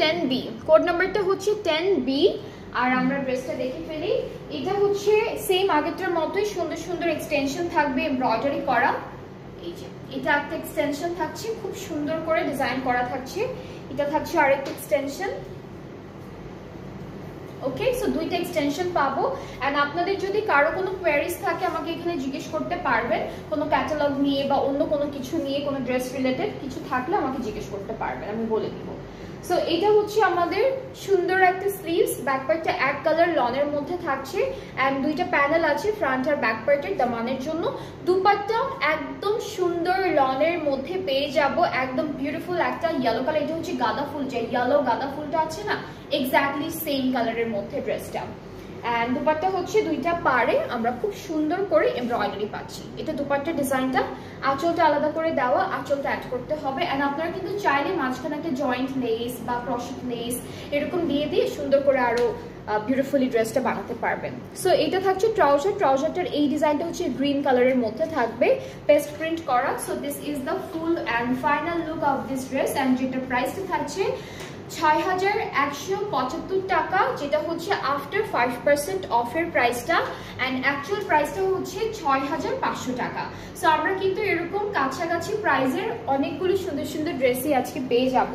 10B, code নাম্বারটা হচ্ছে 10B। আর আমরা ড্রেসটা দেখে ফেলি। এটা হচ্ছে সেম আগেরটার মতোই সুন্দর সুন্দর এক্সটেনশন থাকবে, এমব্রয়ডারি করা। এই যে এটা একটা এক্সটেনশন থাকছে, খুব সুন্দর করে ডিজাইন করা থাকছে। এটা থাকছে আরেকটা এক্সটেনশন। ওকে, সো দুইটা এক্সটেনশন পাবো। এন্ড আপনাদের যদি কারো কোনো কোয়ারিজ থাকে আমাকে এখানে জিজ্ঞেস করতে পারবেন, কোনো ক্যাটালগ নিয়ে বা অন্য কোনো কিছু নিয়ে, কোনো ড্রেস রিলেটেড কিছু থাকলে আমাকে জিজ্ঞেস করতে পারবেন, আমি বলে দিব। সো এটা হচ্ছে আমাদের সুন্দর একটা স্লিভস, ব্যাক পার্টটা এক কালার লনের মধ্যে থাকছে এন্ড দুইটা প্যানেল আছে ফ্রন্ট আর ব্যাক পার্টের দামানের জন্য। দুপাট্টা একদম সুন্দর লনের মধ্যে পেয়ে যাব, একদম বিউটিফুল একটা ইয়েলো কালার। এটা হচ্ছে গাঁদা ফুল, যে ইয়েলো গাঁদা ফুলটা আছে না, এক্স্যাক্টলি সেম কালারের মধ্যে ড্রেসটা। এন্ড দুপাট্টা হচ্ছে দুইটা পাড়ে আমরা খুব সুন্দর করে এমব্রয়ডারি পাচ্ছি। এটা দুপাট্টার ডিজাইনটা, আঁচলটা আলাদা করে দেওয়া, আঁচলটা অ্যাড করতে হবে। এন্ড আপনারা কিন্তু চাইলে মাঝখানে একটা জয়েন্ট লেস বা ক্রশেট লেস এরকম দিয়ে দিয়ে সুন্দর করে আরো বিউটিফুলি ড্রেসটা বানাতে পারবেন। সো এটা থাকছে ট্রাউজার, ট্রাউজারটার এই ডিজাইনটা হচ্ছে গ্রিন কালারের মধ্যে থাকবে, পেস্ট প্রিন্ট করা। So this is the full and final look of this dress. And যেটার প্রাইসটা থাকছে 6175 টাকা, যেটা হচ্ছে আফটার 5% অফের প্রাইসটা। অ্যান্ড অ্যাকচুয়াল প্রাইসটা হচ্ছে 6500 টাকা। সো আমরা কিন্তু এরকম কাছাকাছি প্রাইসের অনেকগুলো সুন্দর সুন্দর ড্রেসই আজকে পেয়ে যাব।